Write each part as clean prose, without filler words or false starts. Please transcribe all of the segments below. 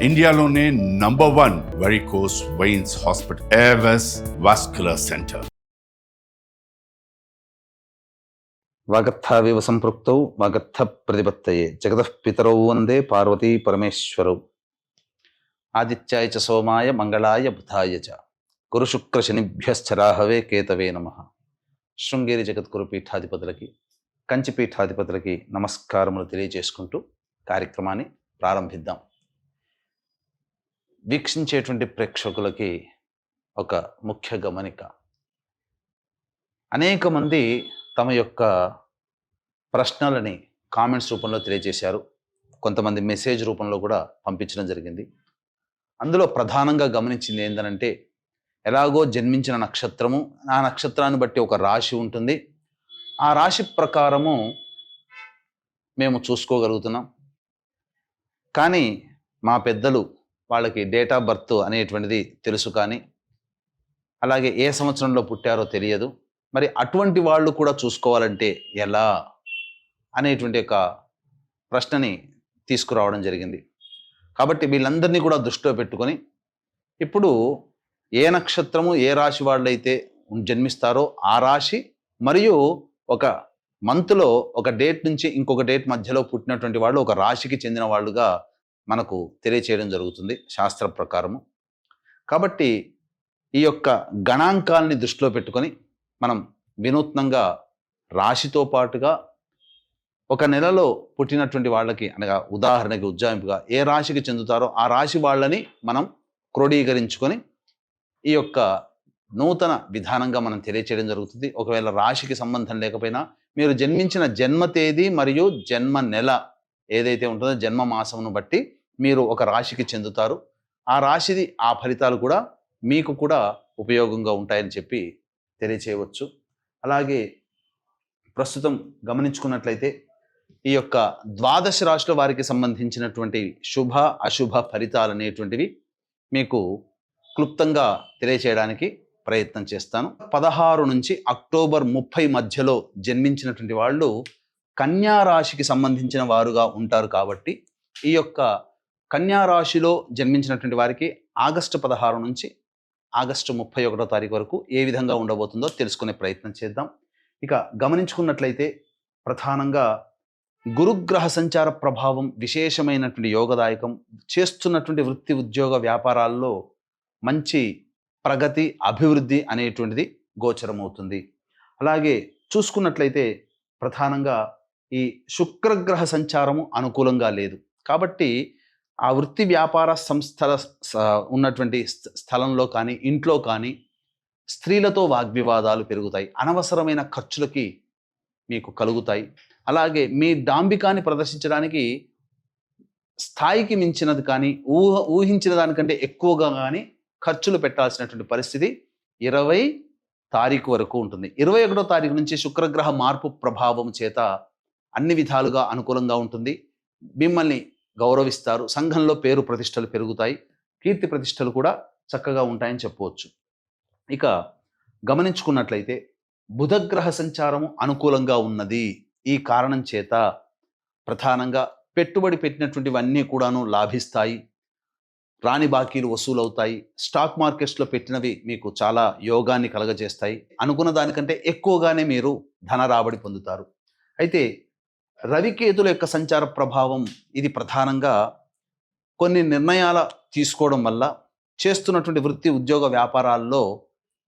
ఇండియాలోనే #1 varicose veins hospital Avis vascular centre. వాగర్థావివ సంపృక్తౌ వాగర్థ ప్రతిపత్తయే జగతః పితరౌ వందే పార్వతీ పరమేశ్వరౌ. ఆదిత్యాయ చ సోమాయ మంగళాయ బుధాయ చ గురు శుక్ర శనిభ్యశ్చరాహవే కేతవే నమః. శృంగేరి జగద్గురు పీఠాధిపతులకి, కంచి పీఠాధిపతులకి నమస్కారములు తెలియజేసుకుంటూ కార్యక్రమాన్ని ప్రారంభిద్దాం. వీక్షించేటువంటి ప్రేక్షకులకి ఒక ముఖ్య గమనిక. అనేక మంది తమ యొక్క ప్రశ్నలని కామెంట్స్ రూపంలో తెలియజేశారు. కొంతమంది మెసేజ్ రూపంలో కూడా పంపించడం జరిగింది. అందులో ప్రధానంగా గమనించింది ఏంటంటే, ఎలాగో జన్మించిన నక్షత్రము, ఆ నక్షత్రాన్ని బట్టి ఒక రాశి ఉంటుంది, ఆ రాశి ప్రకారము మేము చూసుకోగలుగుతున్నాం. కానీ మా పెద్దలు వాళ్ళకి డేట్ ఆఫ్ బర్త్ అనేటువంటిది తెలుసు, కానీ అలాగే ఏ సంవత్సరంలో పుట్టారో తెలియదు. మరి అటువంటి వాళ్ళు కూడా చూసుకోవాలంటే ఎలా అనేటువంటి ఒక ప్రశ్నని తీసుకురావడం జరిగింది. కాబట్టి వీళ్ళందరినీ కూడా దృష్టిలో పెట్టుకొని, ఇప్పుడు ఏ నక్షత్రము ఏ రాశి వాళ్ళైతే జన్మిస్తారో ఆ రాశి మరియు ఒక మంత్లో ఒక డేట్ నుంచి ఇంకొక డేట్ మధ్యలో పుట్టినటువంటి వాళ్ళు ఒక రాశికి చెందిన వాళ్ళుగా మనకు తెలియచేయడం జరుగుతుంది శాస్త్ర ప్రకారము. కాబట్టి ఈ యొక్క గణాంకాలని దృష్టిలో పెట్టుకొని మనం వినూత్నంగా రాశితో పాటుగా ఒక నెలలో పుట్టినటువంటి వాళ్ళకి, అనగా ఉదాహరణకి ఉజ్జాయింపుగా ఏ రాశికి చెందుతారో ఆ రాశి వాళ్ళని మనం క్రోడీకరించుకొని ఈ యొక్క నూతన విధానంగా మనం తెలియచేయడం జరుగుతుంది. ఒకవేళ రాశికి సంబంధం లేకపోయినా మీరు జన్మించిన జన్మ తేదీ మరియు జన్మ నెల ఏదైతే ఉంటుందో జన్మ మాసమును బట్టి మీరు ఒక రాశికి చెందుతారు. ఆ రాశిది ఆ ఫలితాలు కూడా మీకు కూడా ఉపయోగంగా ఉంటాయని చెప్పి తెలియచేయవచ్చు. అలాగే ప్రస్తుతం గమనించుకున్నట్లయితే ఈ యొక్క ద్వాదశ రాశుల వారికి సంబంధించినటువంటి శుభ అశుభ ఫలితాలు అనేటువంటివి మీకు క్లుప్తంగా తెలియచేయడానికి ప్రయత్నం చేస్తాను. 16 నుంచి అక్టోబర్ 30 మధ్యలో జన్మించినటువంటి వాళ్ళు కన్యా రాశికి సంబంధించిన వారుగా ఉంటారు. కాబట్టి ఈ యొక్క కన్యా రాశిలో జన్మించినటువంటి వారికి ఆగస్టు 16 నుంచి ఆగస్టు 31వ తారీఖు వరకు ఏ విధంగా ఉండబోతుందో తెలుసుకునే ప్రయత్నం చేద్దాం. ఇక గమనించుకున్నట్లయితే ప్రధానంగా గురుగ్రహ సంచార ప్రభావం విశేషమైనటువంటి యోగదాయకం. చేస్తున్నటువంటి వృత్తి ఉద్యోగ వ్యాపారాల్లో మంచి ప్రగతి అభివృద్ధి అనేటువంటిది గోచరమవుతుంది. అలాగే చూసుకున్నట్లయితే ప్రధానంగా ఈ శుక్రగ్రహ సంచారము అనుకూలంగా లేదు. కాబట్టి ఆ వృత్తి వ్యాపార సంస్థల ఉన్నటువంటి స్థలంలో కానీ ఇంట్లో కానీ స్త్రీలతో వాగ్వివాదాలు పెరుగుతాయి, అనవసరమైన ఖర్చులకి మీకు కలుగుతాయి. అలాగే మీ డాంబికాన్ని ప్రదర్శించడానికి స్థాయికి మించినది కానీ ఊహించిన దానికంటే ఎక్కువగా కానీ ఖర్చులు పెట్టాల్సినటువంటి పరిస్థితి 20 తారీఖు వరకు ఉంటుంది. 21వ తారీఖు నుంచి శుక్రగ్రహ మార్పు ప్రభావం చేత అన్ని విధాలుగా అనుకూలంగా ఉంటుంది. మిమ్మల్ని గౌరవిస్తారు, సంఘంలో పేరు ప్రతిష్టలు పెరుగుతాయి, కీర్తి ప్రతిష్టలు కూడా చక్కగా ఉంటాయని చెప్పవచ్చు. ఇక గమనించుకున్నట్లయితే బుధగ్రహ సంచారము అనుకూలంగా ఉన్నది. ఈ కారణం చేత ప్రధానంగా పెట్టుబడి పెట్టినటువంటివన్నీ కూడాను లాభిస్తాయి, రాని బాకీలు వసూలవుతాయి, స్టాక్ మార్కెట్స్లో పెట్టినవి మీకు చాలా యోగాన్ని కలగజేస్తాయి, అనుకున్న దానికంటే ఎక్కువగానే మీరు ధన రాబడి పొందుతారు. అయితే రవికేతుల యొక్క సంచార ప్రభావం ఇది ప్రధానంగా కొన్ని నిర్ణయాల తీసుకోవడం వల్ల చేస్తున్నటువంటి వృత్తి ఉద్యోగ వ్యాపారాల్లో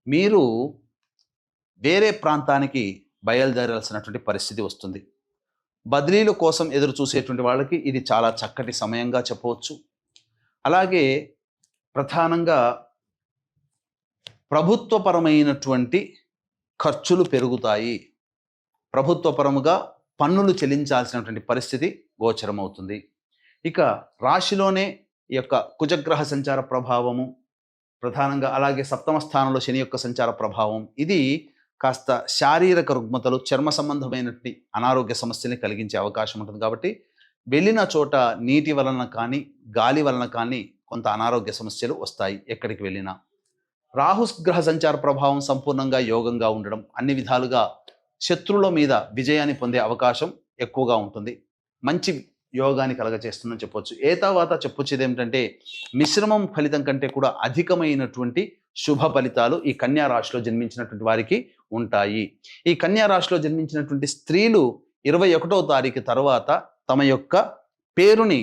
మీరు వేరే ప్రాంతానికి బయలుదేరాల్సినటువంటి పరిస్థితి వస్తుంది. బదిలీల కోసం ఎదురు చూసేటువంటి వాళ్ళకి ఇది చాలా చక్కటి సమయంగా చెప్పవచ్చు. అలాగే ప్రధానంగా ప్రభుత్వపరమైనటువంటి ఖర్చులు పెరుగుతాయి, ప్రభుత్వపరముగా పన్నులు చెల్లించాల్సినటువంటి పరిస్థితి గోచరమవుతుంది. ఇక రాశిలోనే ఈ యొక్క కుజగ్రహ సంచార ప్రభావము ప్రధానంగా, అలాగే 7వ స్థానంలో శని యొక్క సంచార ప్రభావం ఇది కాస్త శారీరక రుగ్మతలు, చర్మ సంబంధమైనటువంటి అనారోగ్య సమస్యల్ని కలిగించే అవకాశం ఉంటుంది. కాబట్టి వెళ్ళిన చోట నీటి వలన కానీ గాలి వలన కానీ కొంత అనారోగ్య సమస్యలు వస్తాయి ఎక్కడికి వెళ్ళినా. రాహుగ్రహ సంచార ప్రభావం సంపూర్ణంగా యోగంగా ఉండడం, అన్ని విధాలుగా శత్రువుల మీద విజయాన్ని పొందే అవకాశం ఎక్కువగా ఉంటుంది. మంచి యోగాన్ని కలగచేస్తుందని చెప్పొచ్చు. ఏతావాత చెప్పొచ్చేది ఏమిటంటే మిశ్రమం ఫలితం కంటే కూడా అధికమైనటువంటి శుభ ఫలితాలు ఈ కన్యా రాశిలో జన్మించినటువంటి వారికి ఉంటాయి. ఈ కన్యా రాశిలో జన్మించినటువంటి స్త్రీలు 21వ తారీఖు తర్వాత తమ యొక్క పేరుని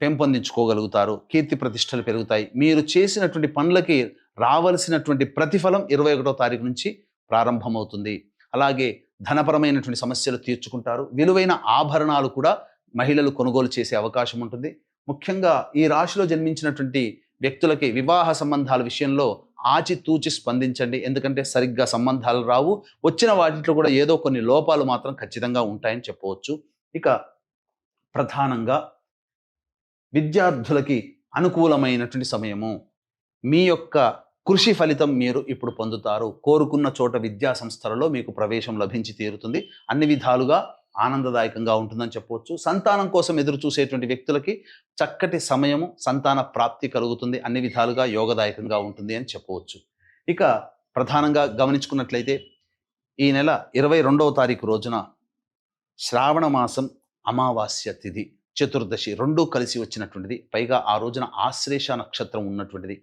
పెంపొందించుకోగలుగుతారు. కీర్తి ప్రతిష్టలు పెరుగుతాయి. మీరు చేసినటువంటి పనులకి రావలసినటువంటి ప్రతిఫలం 21వ తారీఖు నుంచి ప్రారంభమవుతుంది. అలాగే ధనపరమైనటువంటి సమస్యలు తీర్చుకుంటారు. విలువైన ఆభరణాలు కూడా మహిళలు కొనుగోలు చేసే అవకాశం ఉంటుంది. ముఖ్యంగా ఈ రాశిలో జన్మించినటువంటి వ్యక్తులకి వివాహ సంబంధాల విషయంలో ఆచితూచి స్పందించండి. ఎందుకంటే సరిగ్గా సంబంధాలు రావు. వచ్చిన వాటిలో కూడా ఏదో కొన్ని లోపాలు మాత్రం ఖచ్చితంగా ఉంటాయని చెప్పవచ్చు. ఇక ప్రధానంగా విద్యార్థులకి అనుకూలమైనటువంటి సమయము. మీ యొక్క కృషి ఫలితం మీరు ఇప్పుడు పొందుతారు. కోరుకున్న చోట విద్యా సంస్థలలో మీకు ప్రవేశం లభించి తీరుతుంది. అన్ని విధాలుగా ఆనందదాయకంగా ఉంటుందని చెప్పవచ్చు. సంతానం కోసం ఎదురు చూసేటువంటి వ్యక్తులకి చక్కటి సమయము, సంతాన ప్రాప్తి కలుగుతుంది. అన్ని విధాలుగా యోగదాయకంగా ఉంటుంది అని చెప్పవచ్చు. ఇక ప్రధానంగా గమనించుకున్నట్లయితే ఈ నెల 22వ తారీఖు రోజున శ్రావణ మాసం అమావాస్య తిథి, చతుర్దశి రెండూ కలిసి వచ్చినటువంటిది. పైగా ఆ రోజున ఆశ్లేష నక్షత్రం ఉన్నటువంటిది.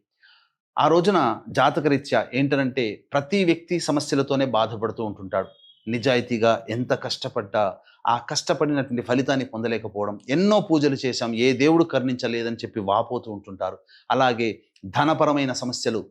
ఆ రోజున జాతకరీత్యా ఏంటంటే ప్రతి వ్యక్తి సమస్యలతోనే బాధపడుతూ ఉంటుంటాడు. నిజాయితీగా ఎంత కష్టపడ్డా ఆ కష్టపడినటువంటి ఫలితాన్ని పొందలేకపోవడం, ఎన్నో పూజలు చేశాం ఏ దేవుడు కరుణించలేదని చెప్పి వాపోతూ ఉంటుంటారు. అలాగే ధనపరమైన సమస్యలు,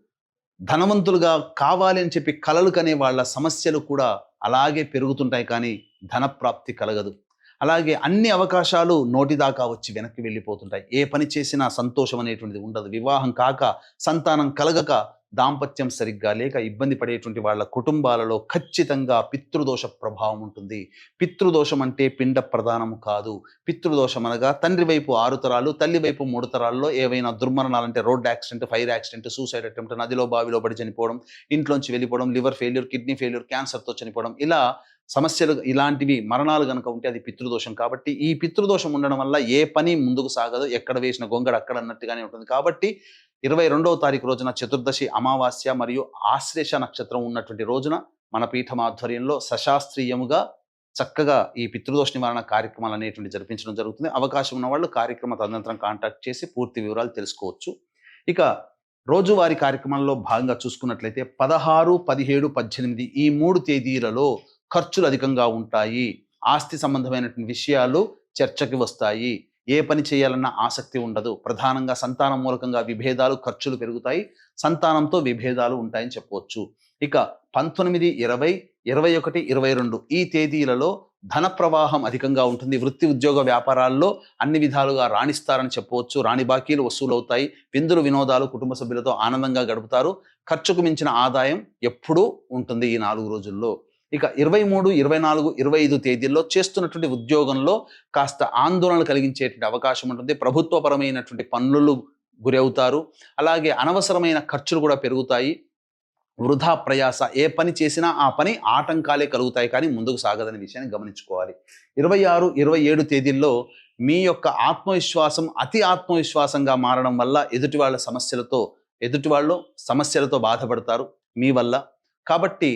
ధనవంతులుగా కావాలి అని చెప్పి కలలు కనే వాళ్ళ సమస్యలు కూడా అలాగే పెరుగుతుంటాయి, కానీ ధనప్రాప్తి కలగదు. అలాగే అన్ని అవకాశాలు నోటిదాకా వచ్చి వెనక్కి వెళ్ళిపోతుంటాయి. ఏ పని చేసినా సంతోషం అనేటువంటిది ఉండదు. వివాహం కాక, సంతానం కలగక, దాంపత్యం సరిగ్గా లేక ఇబ్బంది పడేటువంటి వాళ్ళ కుటుంబాలలో ఖచ్చితంగా పితృదోష ప్రభావం ఉంటుంది. పితృదోషం అంటే పిండ ప్రదానము కాదు. పితృదోషం అనగా తండ్రి వైపు 6 తరాలు, తల్లి వైపు 3 తరాల్లో ఏవైనా దుర్మరణాలంటే road accident, fire accident, suicide attempt, నదిలో బావిలో పడి చనిపోవడం, ఇంట్లోంచి వెళ్ళిపోవడం, లివర్ ఫెయిల్యూర్, కిడ్నీ ఫెయిల్యూర్, క్యాన్సర్తో చనిపోవడం, ఇలా సమస్యలు, ఇలాంటివి మరణాలు కనుక ఉంటే అది పితృదోషం. కాబట్టి ఈ పితృదోషం ఉండడం వల్ల ఏ పని ముందుకు సాగదు. ఎక్కడ వేసిన గొంగడ అక్కడ అన్నట్టుగానే ఉంటుంది. కాబట్టి 22వ తారీఖు రోజున చతుర్దశి, అమావాస్య మరియు ఆశ్లేష నక్షత్రం ఉన్నటువంటి రోజున మన పీఠం ఆధ్వర్యంలో సశాస్త్రీయముగా చక్కగా ఈ పితృదోష నివారణ కార్యక్రమాలు అనేటువంటి జరిపించడం జరుగుతుంది. అవకాశం ఉన్న వాళ్ళు కార్యక్రమ తదనంతరం కాంటాక్ట్ చేసి పూర్తి వివరాలు తెలుసుకోవచ్చు. ఇక రోజువారీ కార్యక్రమాల్లో భాగంగా చూసుకున్నట్లయితే 16, 17, 18 ఈ 3 తేదీలలో ఖర్చులు అధికంగా ఉంటాయి. ఆస్తి సంబంధమైనటువంటి విషయాలు చర్చకి వస్తాయి. ఏ పని చేయాలన్నా ఆసక్తి ఉండదు. ప్రధానంగా సంతానం మూలకంగా విభేదాలు, ఖర్చులు పెరుగుతాయి. సంతానంతో విభేదాలు ఉంటాయని చెప్పవచ్చు. ఇక 19, 20, 21, 22 ఈ తేదీలలో ధన ప్రవాహం అధికంగా ఉంటుంది. వృత్తి, ఉద్యోగ, వ్యాపారాల్లో అన్ని విధాలుగా రాణిస్తారని చెప్పవచ్చు. రాణి బాకీలు వసూలు అవుతాయి. విందులు, వినోదాలు, కుటుంబ సభ్యులతో ఆనందంగా గడుపుతారు. ఖర్చుకు మించిన ఆదాయం ఎప్పుడూ ఉంటుంది ఈ 4 రోజుల్లో. ఇక 23, 24, 25 తేదీల్లో చేస్తున్నటువంటి ఉద్యోగంలో కాస్త ఆందోళన కలిగించేటువంటి అవకాశం ఉంటుంది. ప్రభుత్వపరమైనటువంటి పనులు గురి అవుతారు. అలాగే అనవసరమైన ఖర్చులు కూడా పెరుగుతాయి. వృధా ప్రయాస, ఏ పని చేసినా ఆ పని ఆటంకాలే కలుగుతాయి, కానీ ముందుకు సాగదనే విషయాన్ని గమనించుకోవాలి. 26, 27 తేదీల్లో మీ యొక్క ఆత్మవిశ్వాసం అతి ఆత్మవిశ్వాసంగా మారడం వల్ల ఎదుటి వాళ్ళు సమస్యలతో బాధపడతారు మీ వల్ల. కాబట్టి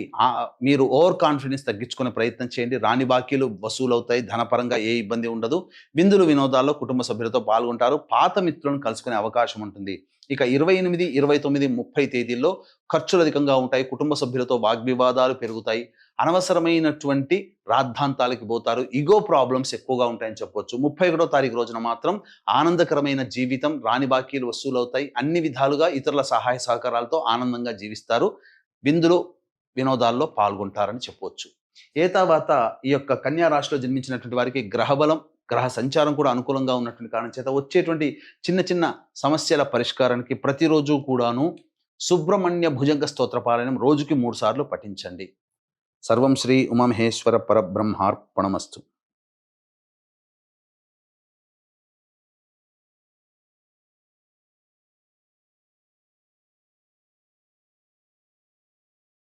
మీరు ఓవర్ కాన్ఫిడెన్స్ తగ్గించుకునే ప్రయత్నం చేయండి. రాని బాకీలు వసూలు అవుతాయి. ధనపరంగా ఏ ఇబ్బంది ఉండదు. విందులు, వినోదాల్లో కుటుంబ సభ్యులతో పాల్గొంటారు. పాత మిత్రులను కలుసుకునే అవకాశం ఉంటుంది. ఇక 28, 29, 30 తేదీల్లో ఖర్చులు అధికంగా ఉంటాయి. కుటుంబ సభ్యులతో వాగ్వివాదాలు పెరుగుతాయి. అనవసరమైనటువంటి రాద్ధాంతాలకి పోతారు. ఈగో ప్రాబ్లమ్స్ ఎక్కువగా ఉంటాయని చెప్పవచ్చు. 31వ తారీఖు రోజున మాత్రం ఆనందకరమైన జీవితం, రాని బాకీలు వసూలు అవుతాయి. అన్ని విధాలుగా ఇతరుల సహాయ సహకారాలతో ఆనందంగా జీవిస్తారు. విందులు, వినోదాల్లో పాల్గొంటారని చెప్పవచ్చు. తర్వాత ఈ యొక్క కన్యా రాశిలో జన్మించినటువంటి వారికి గ్రహబలం, గ్రహ సంచారం కూడా అనుకూలంగా ఉన్నటువంటి కారణం చేత వచ్చేటువంటి చిన్న చిన్న సమస్యల పరిష్కారానికి ప్రతిరోజు కూడాను సుబ్రహ్మణ్య భుజంగ స్తోత్ర పారాయణం రోజుకి 3 సార్లు పఠించండి. సర్వం శ్రీ ఉమామహేశ్వర పరబ్రహ్మార్పణమస్తు.